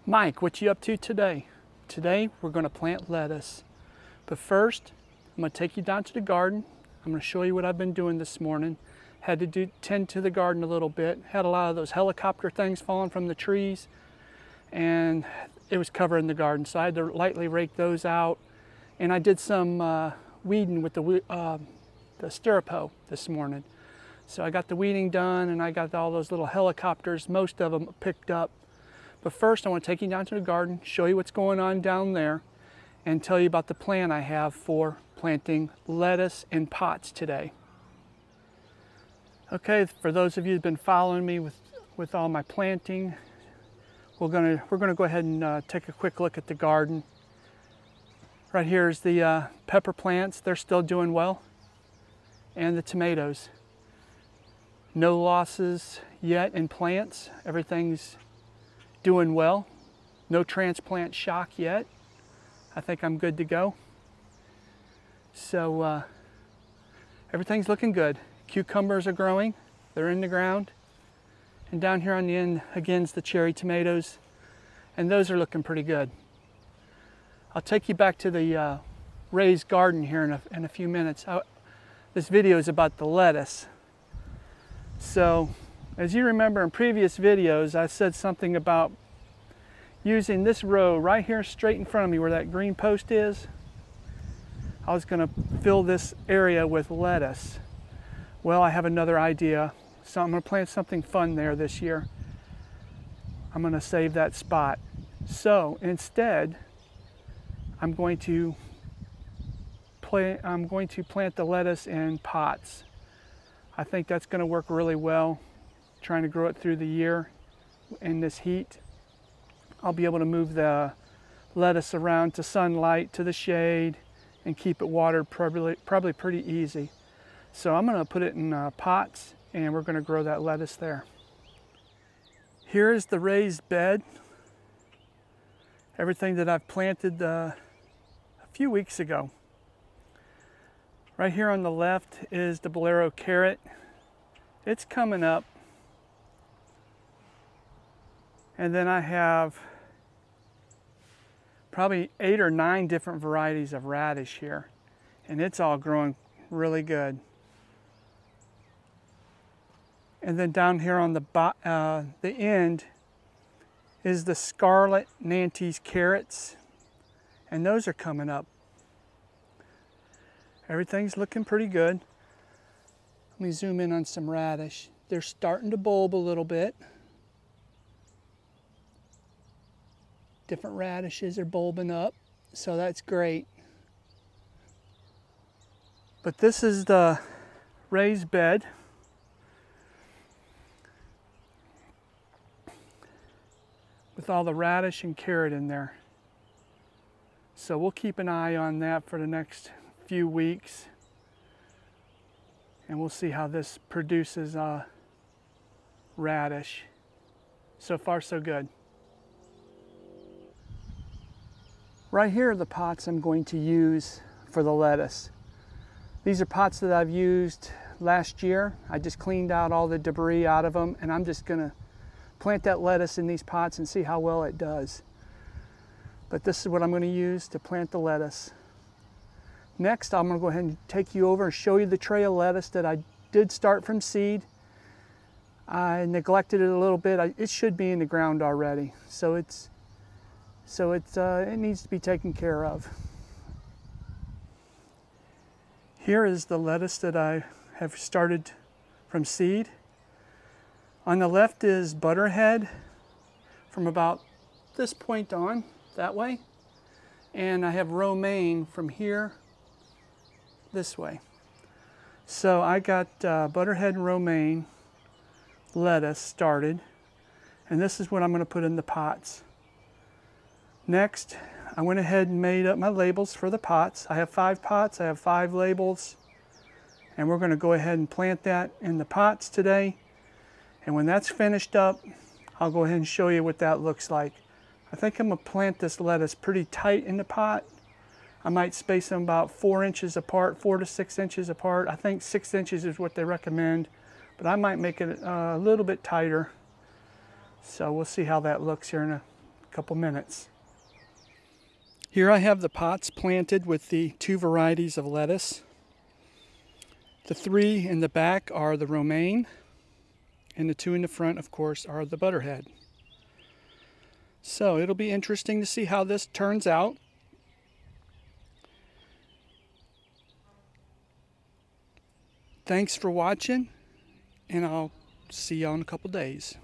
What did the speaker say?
Mike, what you up to today? Today we're going to plant lettuce. But first, I'm going to take you down to the garden. I'm going to show you what I've been doing this morning. Had to tend to the garden a little bit. Had a lot of those helicopter things falling from the trees, and it was covering the garden. So I had to lightly rake those out. And I did some weeding with the styrofoam this morning. So I got the weeding done, and I got all those little helicopters, most of them picked up. But first I want to take you down to the garden, show you what's going on down there, and tell you about the plan I have for planting lettuce in pots today. Okay, for those of you who've been following me with all my planting, we're gonna go ahead and take a quick look at the garden. Right here is the pepper plants. They're still doing well, and the tomatoes. No losses yet in plants. Everything's doing well. No transplant shock yet. I think I'm good to go. So everything's looking good. Cucumbers are growing. They're in the ground. And down here on the end, again, is the cherry tomatoes. And those are looking pretty good. I'll take you back to the raised garden here in a few minutes. This video is about the lettuce. So, as you remember in previous videos, I said something about using this row right here straight in front of me where that green post is. I was going to fill this area with lettuce. Well, I have another idea. So I'm going to plant something fun there this year. I'm going to save that spot. So instead, I'm going to plant the lettuce in pots. I think that's going to work really well, trying to grow it through the year in this heat. I'll be able to move the lettuce around to sunlight, to the shade, and keep it watered probably pretty easy. So I'm going to put it in pots, and we're going to grow that lettuce there. Here is the raised bed. Everything that I've planted a few weeks ago. Right here on the left is the bolero carrot. It's coming up. And then I have probably 8 or 9 different varieties of radish here. And it's all growing really good. And then down here on the end is the scarlet Nantes carrots. And those are coming up. Everything's looking pretty good. Let me zoom in on some radish. They're starting to bulb a little bit. Different radishes are bulbing up, so that's great. But this is the raised bed. With all the radish and carrot in there. So we'll keep an eye on that for the next few weeks, and we'll see how this produces radish. So far so good. Right here are the pots I'm going to use for the lettuce. These are pots that I've used last year. I just cleaned out all the debris out of them, and I'm just going to plant that lettuce in these pots and see how well it does. But this is what I'm going to use to plant the lettuce. Next, I'm going to go ahead and take you over and show you the tray of lettuce that I did start from seed. I neglected it a little bit. It should be in the ground already, so it needs to be taken care of. Here is the lettuce that I have started from seed. On the left is Butterhead from about this point on, that way. And I have Romaine from here this way. So I got Butterhead and Romaine lettuce started, and this is what I'm going to put in the pots. Next, I went ahead and made up my labels for the pots. I have 5 pots, I have 5 labels, and we're going to go ahead and plant that in the pots today. And when that's finished up, I'll go ahead and show you what that looks like. I think I'm going to plant this lettuce pretty tight in the pot. I might space them about 4 inches apart, 4 to 6 inches apart. I think 6 inches is what they recommend, but I might make it a little bit tighter. So we'll see how that looks here in a couple minutes. Here I have the pots planted with the 2 varieties of lettuce. The 3 in the back are the Romaine, and the 2 in the front, of course, are the Butterhead. So it'll be interesting to see how this turns out. Thanks for watching, and I'll see y'all in a couple days.